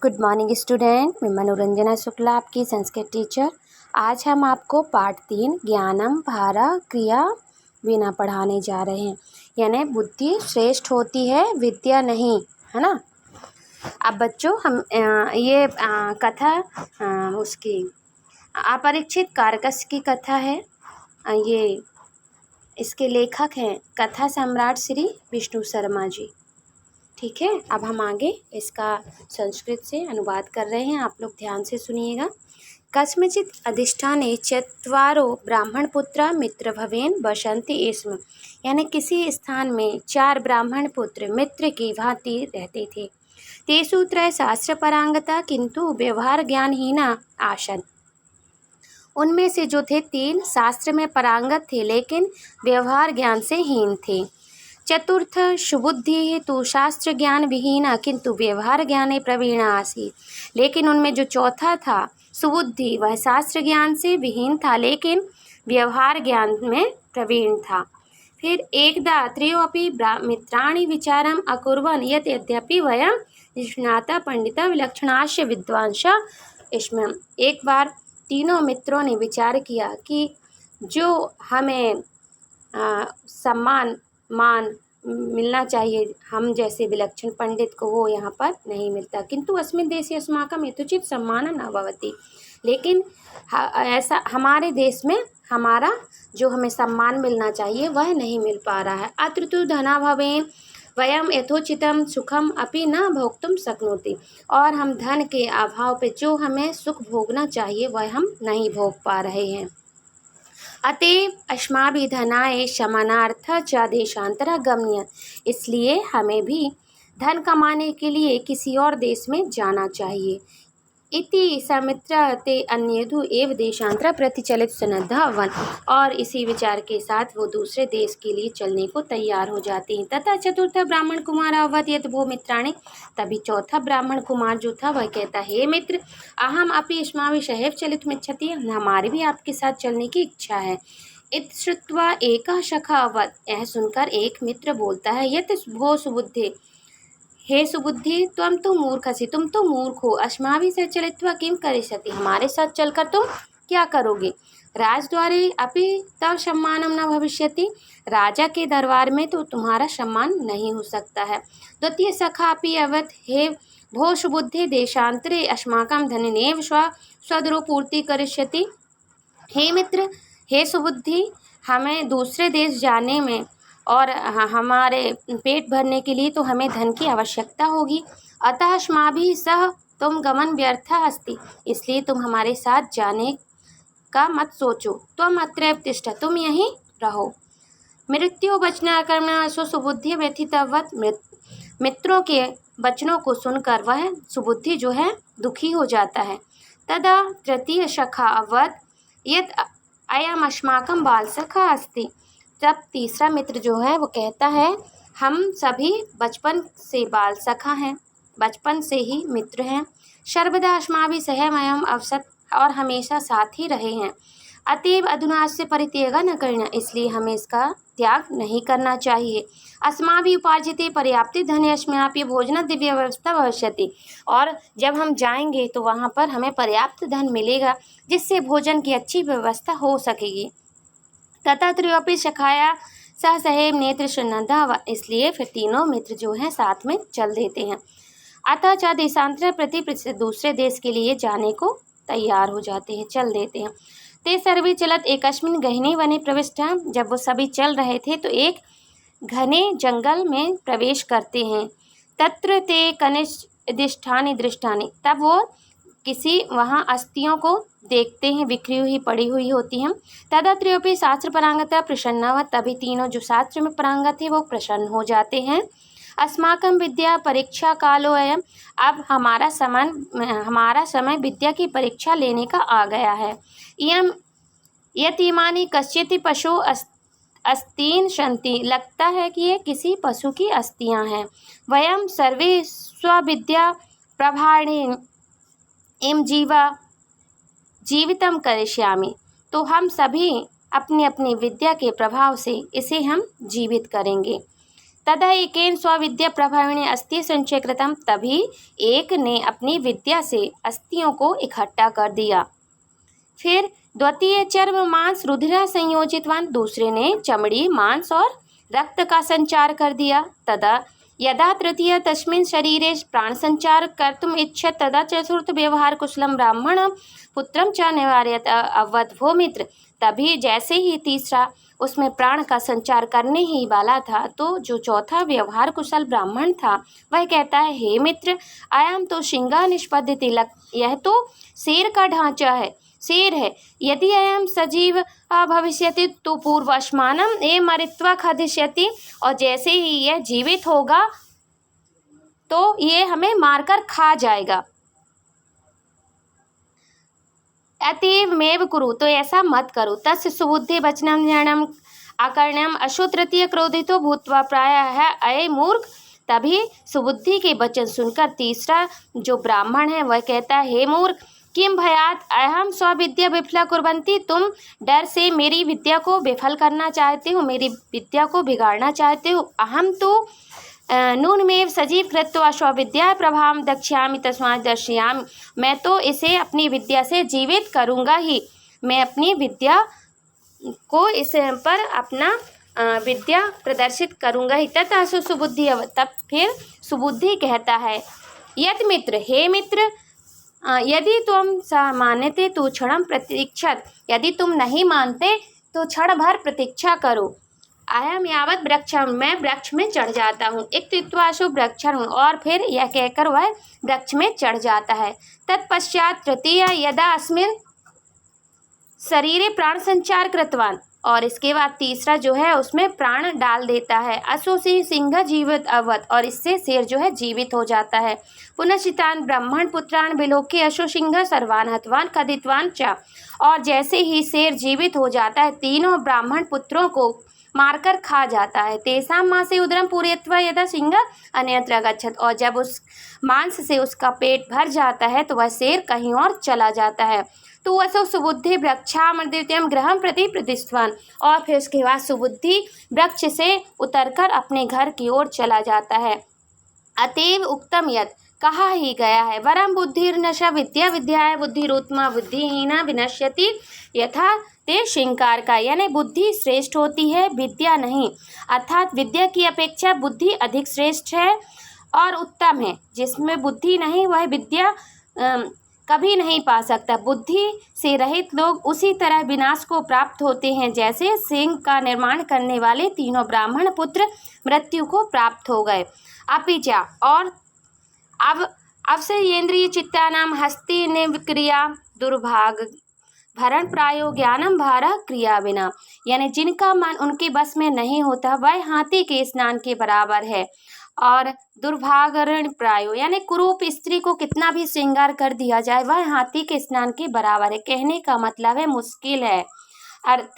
Good morning student, मैं मनोरंजना शुक्ला आपकी संस्कृत टीचर। आज हम आपको पाठ 3 ज्ञानम भारा क्रिया विना पढ़ाने जा रहे हैं। यानी बुद्धि श्रेष्ठ होती है, विद्या नहीं, है ना। अब बच्चों हम ये कथा उसकी अपरीक्षित कारकस की कथा है। ये इसके लेखक हैं कथा सम्राट श्री विष्णु शर्मा जी। ठीक है, अब हम आगे इसका संस्कृत से अनुवाद कर रहे हैं, आप लोग ध्यान से सुनिएगा। कस्मचित् अधिष्ठाने चत्वारो ब्राह्मण पुत्रा मित्र भवेन बसन्ति स्म। यानी किसी स्थान में 4 ब्राह्मण पुत्र मित्र की भांति रहते थे। तेषु 3 शास्त्र परांगता किंतु व्यवहार ज्ञानहीना आसन। उनमें से जो थे 3 शास्त्र में परांगत थे लेकिन व्यवहार ज्ञान से हीन थे। चतुर्थ सुबुद्धि तो शास्त्र ज्ञान विहीना किंतु व्यवहार ज्ञाने प्रवीणा आसीत्। लेकिन उनमें जो चौथा था सुबुद्धि, वह शास्त्र ज्ञान से विहीन था लेकिन व्यवहार ज्ञान में प्रवीण था। फिर एकदा त्रयोऽपि मित्राणि विचारम अकुर्वन् यत् यद्यपि वयं निष्णाता पंडिता विलक्षणास्य विद्वांसा स्मः। एक बार तीनों मित्रों ने विचार किया कि जो हमें सम्मान मान मिलना चाहिए, हम जैसे विलक्षण पंडित को, वो यहाँ पर नहीं मिलता। किंतु अस्मिन् देशे अस्माकं यथोचित सम्मान न भवति। लेकिन ऐसा हमारे देश में हमारा जो हमें सम्मान मिलना चाहिए वह नहीं मिल पा रहा है। अत्र तु धनाभावेन वयं यथोचितं सुखम अपि न भोक्तुं शक्नोति। और हम धन के अभाव पे जो हमें सुख भोगना चाहिए वह हम नहीं भोग पा रहे हैं। अतएव अस्माभिः धनाय शमनार्थ च देशांतर गम्य। इसलिए हमें भी धन कमाने के लिए किसी और देश में जाना चाहिए। इति समित्र ते अन्येधु एव देशांतर प्रतिचलित सन्नद्धा अभवन्। और इसी विचार के साथ वो दूसरे देश के लिए चलने को तैयार हो जाते हैं। तथा चतुर्थ ब्राह्मण कुमार अववत् यत् भो मित्राणि। तभी चौथा ब्राह्मण कुमार जो था वह कहता, हे मित्र, अहम अपि अस्माभिः सहैव चलितुमिच्छति। हमारी भी आपके साथ चलने की इच्छा है। इति श्रुत्वा एकः सखा अववत्। यह सुनकर एक मित्र बोलता है, यत् भो सुबुद्धे, हे सुबुद्धि, त्वं तो मूर्खसि, तुम तो मूर्ख हो। अस्माभिः सह चलित्वा किं करिष्यति। हमारे साथ चलकर तुम क्या करोगे। राजद्वारे अपि तव सम्मानम न भविष्यति। राजा के दरबार में तो तुम्हारा सम्मान नहीं हो सकता है। द्वितीय सखा अपि अवदत्, हे भो सुबुद्धे, देशांतरे अस्माकं धनेनैव स्वदुरोपूर्ति करिष्यति। हे मित्र, हे सुबुद्धि, हमें दूसरे देश जाने में और हमारे पेट भरने के लिए तो हमें धन की आवश्यकता होगी। अतः अस्माभिः सह तुम गमन व्यर्थः अस्ति। इसलिए तुम हमारे साथ जाने का मत सोचो। त्वम् अत्रैव तिष्ठ, तुम यहीं रहो। मृत्यु वचनाकर्मणा सुबुद्धि व्यथितवत्। मित्रों के वचनों को सुनकर वह सुबुद्धि जो है दुखी हो जाता है। तदा तृतीय सखा अवदत् यत् अयम् अस्माकं बाल सखा अस्ति। तब तीसरा मित्र जो है वो कहता है, हम सभी बचपन से बाल सखा हैं, बचपन से ही मित्र हैं। सर्वदा अस्माभिः सहैव अवसत्, और हमेशा साथ ही रहे हैं। अतएव अधुनास्य परित्यागः न करणीयः। इसलिए हमें इसका त्याग नहीं करना चाहिए। अस्माभिः उपार्जिते पर्याप्ते धने अस्माभिः भोजन दिव्य व्यवस्था भविष्यति। और जब हम जाएंगे तो वहाँ पर हमें पर्याप्त धन मिलेगा जिससे भोजन की अच्छी व्यवस्था हो सकेगी। तथा त्रयोऽपि सखाया सह सहैव नेत्र सन्नद्धा। इसलिए फिर तीनों मित्र जो हैं साथ में चल देते हैं। अतः च देशांतर प्रति दूसरे देश के लिए जाने को तैयार हो जाते हैं, चल देते हैं। ते सर्वे चलत एकस्मिन् गहने वने प्रविष्टा। जब वो सभी चल रहे थे तो एक घने जंगल में प्रवेश करते हैं। तत्र ते कनिष्ठानि दृष्टानि। तब वो किसी वहाँ अस्थियों को देखते हैं, बिखरी हुई पड़ी हुई होती हैं। तदा त्रयोऽपि शास्त्र परांगता प्रसन्नावत्। तभी तीनों जो शास्त्र में परांगत है वो प्रसन्न हो जाते हैं। अस्माकं विद्या परीक्षा कालो अयम्। अब हमारा समय विद्या की परीक्षा लेने का आ गया है। इयं यतीमानि कश्चित् पशु अस्तीन सन्ति। लगता है कि ये किसी पशु की अस्थियां हैं। वयं सर्वे स्वविद्या प्रभाणेन इम जीवितम करिष्यामि। तो हम सभी अपनी अपनी विद्या के प्रभाव से इसे हम जीवित करेंगे। तदा एकेन स्वविद्या प्रभाविनी अस्थि संचय कृतम, तभी एक ने अपनी विद्या से अस्थियों को इकट्ठा कर दिया। फिर द्वितीय चर्म मांस रुधिर संयोजितवान, दूसरे ने चमड़ी मांस और रक्त का संचार कर दिया। तदा यदा तृतीय तस्मिन् शरीरे प्राण संचार कर्तुम इच्छत, तदा चतुर्थ व्यवहार कुशलम ब्राह्मण पुत्रम च निवार्यत अवध भो मित्र, तभी जैसे ही तीसरा उसमें प्राण का संचार करने ही वाला था, तो जो चौथा व्यवहार कुशल ब्राह्मण था वह कहता है, हे मित्र, आयाम तो सिंह निष्पद्य तिलक, यह तो शेर का ढांचा है, शेर है। यदि अयम सजीव भविष्यति तो पूर्वश्मानम ए मरित्वा खदिष्यति, और जैसे ही यह जीवित होगा तो ये हमें मारकर खा जाएगा। अतएव मेव कुरु, तो ऐसा मत करो। तस्य सुबुद्धि वचनम ज्ञानम अकर्ण्यम अशु तृतीय क्रोधितो भूत्वा प्रायः अये मूर्ख, तभी सुबुद्धि के वचन सुनकर तीसरा जो ब्राह्मण है वह कहता है, हे मूर्ख, किम भयात अहम स्वविद्या विफला कुर्वन्ति, तुम डर से मेरी विद्या को विफल करना चाहते हो, मेरी विद्या को बिगाड़ना चाहते हो। अहम तो नूनमेव सजीव कृत्वा स्वविद्या प्रभाव दक्ष्यामि तस्मात् दर्शयामि, मैं तो इसे अपनी विद्या से जीवित करूँगा ही, मैं अपनी विद्या को इस पर अपना विद्या प्रदर्शित करूँगा ही। तथा सुबुद्धि, तब फिर सुबुद्धि कहता है, यत मित्र, हे मित्र, यदि तुम मानते तो क्षणम प्रतीक्षत, यदि तुम नहीं मानते तो क्षण भर प्रतीक्षा करो। आयम यावत वृक्षम, मैं वृक्ष में चढ़ जाता हूँ। इत्युक्त्वाशु वृक्षण, और फिर यह कहकर वह वृक्ष में चढ़ जाता है। तत्पश्चात तृतीय यदा अस्मिन् शरीरे प्राण संचार कृतवान, और इसके बाद तीसरा जो है उसमें प्राण डाल देता है। अशोषी सिंह जीवित अवत, और इससे शेर जो है जीवित हो जाता है। पुनश्चितान ब्राह्मण पुत्रान विलोके अशो सिंह सर्वान हतवान खदितवान च, और जैसे ही शेर जीवित हो जाता है तीनों ब्राह्मण पुत्रों को मारकर खा जाता है। तेसाम मांस से उदरम पूरयत्वा यदा सिंह अन्यत्र गच्छत, और जब उस मांस से उसका पेट भर जाता है तो वह शेर कहीं और चला जाता है। तो वह सुबुद्धि वृक्षामृतम गृहम प्रति प्रतिष्ठवान, और फिर उसके बाद सुबुद्धि वृक्ष से उतरकर अपने घर की ओर चला जाता है। अतएव उक्तम यत्, कहा ही गया है, वरम बुद्धिर्नशा विद्या विद्याय बुद्धिरूत्मा बुद्धिहीना विनश्यति, यथा ते शिंकार का, यानी बुद्धि श्रेष्ठ होती है विद्या नहीं, अर्थात विद्या की अपेक्षा बुद्धि अधिक श्रेष्ठ है और उत्तम है। जिसमें बुद्धि नहीं वह विद्या कभी नहीं पा सकता। बुद्धि से रहित लोग उसी तरह विनाश को प्राप्त होते हैं जैसे सिंह का निर्माण करने वाले तीनों ब्राह्मण पुत्र मृत्यु को प्राप्त हो गए। अपिचा, और अब से इंद्रिय चित्तानाम हस्ति निक्रिया दुर्भाग भरण प्रायो ज्ञानम भारा क्रिया बिना, यानी जिनका मन उनके बस में नहीं होता वह हाथी के स्नान के बराबर है। और दुर्भागरण प्रायो, यानी कुरूप स्त्री को कितना भी श्रृंगार कर दिया जाए वह हाथी के स्नान के बराबर है। कहने का मतलब है मुश्किल है। अर्थ